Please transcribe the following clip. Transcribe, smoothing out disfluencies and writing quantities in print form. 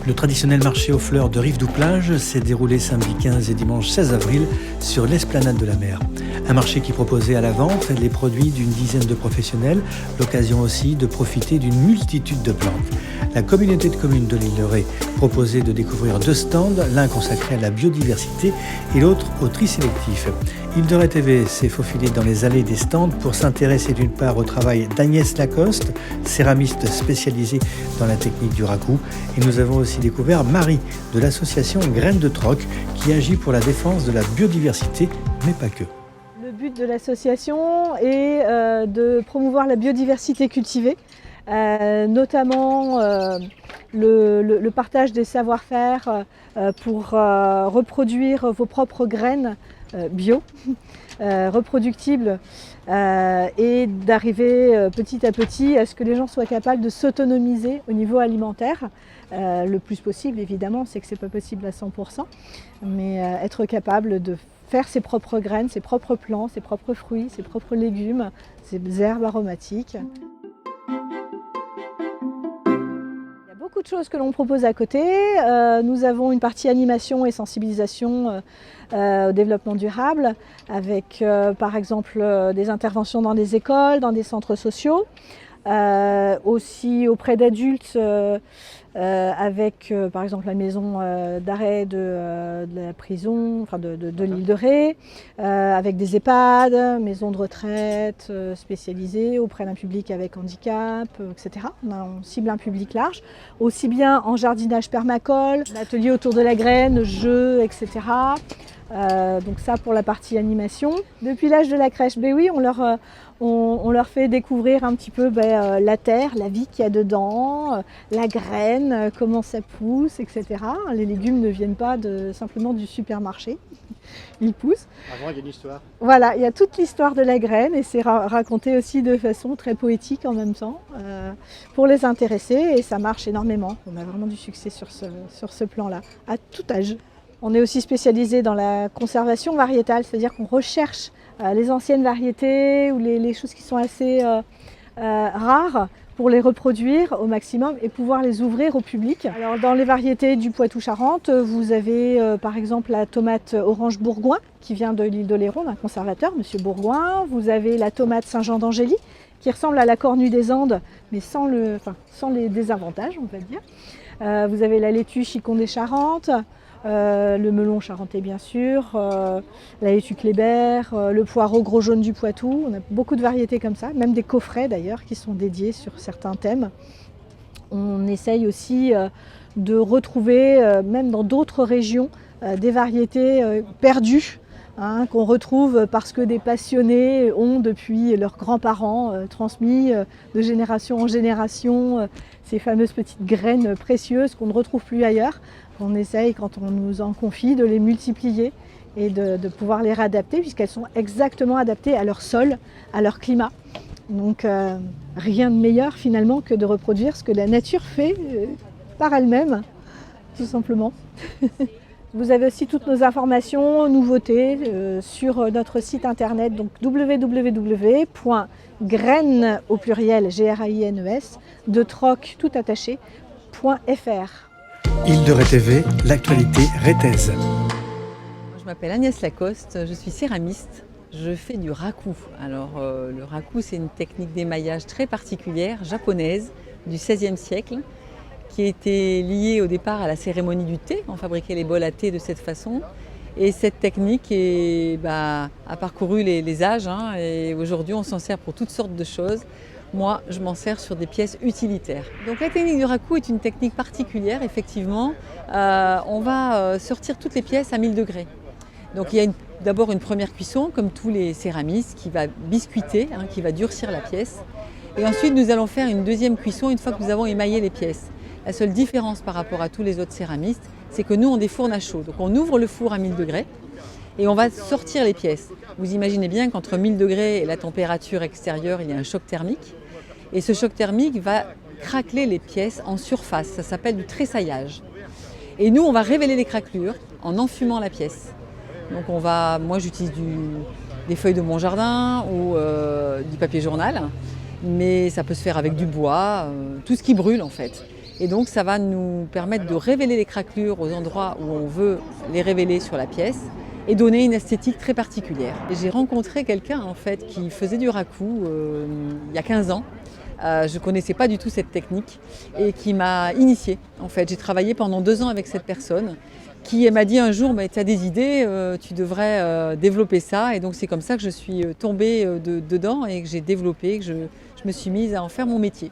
Le traditionnel marché aux fleurs de Rive-du-Plage s'est déroulé samedi 15 et dimanche 16 avril sur l'esplanade de la mer. Un marché qui proposait à la vente les produits d'une dizaine de professionnels, l'occasion aussi de profiter d'une multitude de plantes. La communauté de communes de l'île de Ré proposait de découvrir 2 stands, l'un consacré à la biodiversité et l'autre au tri sélectif. Île de Ré TV s'est faufilé dans les allées des stands pour s'intéresser d'une part au travail d'Agnès Lacoste, céramiste spécialisée dans la technique du raku, et nous avons aussi découvert Marie de l'association Graines de Troc qui agit pour la défense de la biodiversité, mais pas que. Le but de l'association est de promouvoir la biodiversité cultivée, notamment le partage des savoir-faire pour reproduire vos propres graines bio, reproductibles, et d'arriver petit à petit à ce que les gens soient capables de s'autonomiser au niveau alimentaire. Le plus possible, évidemment, c'est que ce n'est pas possible à 100%, mais être capable de faire ses propres graines, ses propres plants, ses propres fruits, ses propres légumes, ses herbes aromatiques. Beaucoup de choses que l'on propose à côté. Nous avons une partie animation et sensibilisation au développement durable avec par exemple des interventions dans des écoles, dans des centres sociaux, aussi auprès d'adultes avec par exemple la maison d'arrêt de la prison, enfin de l'île de Ré, avec des EHPAD, maisons de retraite spécialisées auprès d'un public avec handicap, etc. On cible un public large, aussi bien en jardinage permacole, ateliers autour de la graine, jeux, etc. Donc ça pour la partie animation. Depuis l'âge de la crèche, ben oui, on leur fait découvrir un petit peu la terre, la vie qu'il y a dedans, la graine, comment ça pousse, etc. Les légumes ne viennent pas simplement du supermarché, ils poussent. Avant, il y a une histoire. Voilà, il y a toute l'histoire de la graine et c'est raconté aussi de façon très poétique en même temps pour les intéresser et ça marche énormément. On a vraiment du succès sur ce plan-là, à tout âge. On est aussi spécialisé dans la conservation variétale, c'est-à-dire qu'on recherche les anciennes variétés ou les choses qui sont assez rares pour les reproduire au maximum et pouvoir les ouvrir au public. Alors, dans les variétés du Poitou-Charentes, vous avez par exemple la tomate orange bourgoin qui vient de l'île d'Oléron, d'un conservateur, M. Bourgoin. Vous avez la tomate Saint-Jean d'Angély qui ressemble à la cornue des Andes, mais sans les désavantages, on va dire. Vous avez la laitue Chicon des Charentes. Le melon charentais bien sûr, la laitue Kléber, le poireau gros jaune du Poitou. On a beaucoup de variétés comme ça, même des coffrets d'ailleurs qui sont dédiés sur certains thèmes. On essaye aussi de retrouver, même dans d'autres régions, des variétés perdues, qu'on retrouve parce que des passionnés ont depuis leurs grands-parents transmis de génération en génération ces fameuses petites graines précieuses qu'on ne retrouve plus ailleurs. On essaye, quand on nous en confie, de les multiplier et de pouvoir les réadapter puisqu'elles sont exactement adaptées à leur sol, à leur climat. Donc rien de meilleur finalement que de reproduire ce que la nature fait par elle-même, tout simplement. Vous avez aussi toutes nos informations, nouveautés sur notre site internet, donc www.graines au pluriel, G-R-A-I-N-E-S, de troc tout attaché.fr. Île de Ré TV, l'actualité rétaise. Je m'appelle Agnès Lacoste, je suis céramiste, je fais du raku. Alors le raku, c'est une technique d'émaillage très particulière, japonaise, du XVIe siècle, qui était liée au départ à la cérémonie du thé. On fabriquait les bols à thé de cette façon. Et cette technique a parcouru les âges, et aujourd'hui on s'en sert pour toutes sortes de choses. Moi, je m'en sers sur des pièces utilitaires. Donc la technique du raku est une technique particulière, effectivement. On va sortir toutes les pièces à 1000 degrés. Donc il y a d'abord une première cuisson, comme tous les céramistes, qui va biscuiter, qui va durcir la pièce. Et ensuite, nous allons faire une deuxième cuisson une fois que nous avons émaillé les pièces. La seule différence par rapport à tous les autres céramistes, c'est que nous, on défourne à chaud. Donc on ouvre le four à 1000 degrés et on va sortir les pièces. Vous imaginez bien qu'entre 1000 degrés et la température extérieure, il y a un choc thermique. Et ce choc thermique va craqueler les pièces en surface. Ça s'appelle du tressaillage. Et nous, on va révéler les craquelures en enfumant la pièce. Donc moi, j'utilise des feuilles de mon jardin ou du papier journal. Mais ça peut se faire avec du bois, tout ce qui brûle en fait. Et donc ça va nous permettre de révéler les craquelures aux endroits où on veut les révéler sur la pièce et donner une esthétique très particulière. Et j'ai rencontré quelqu'un en fait qui faisait du raku il y a 15 ans. Je ne connaissais pas du tout cette technique et qui m'a initiée. En fait, j'ai travaillé pendant 2 ans avec cette personne qui m'a dit un jour tu as des idées, tu devrais développer ça. Et donc c'est comme ça que je suis tombée dedans et que j'ai développé, que je me suis mise à en faire mon métier.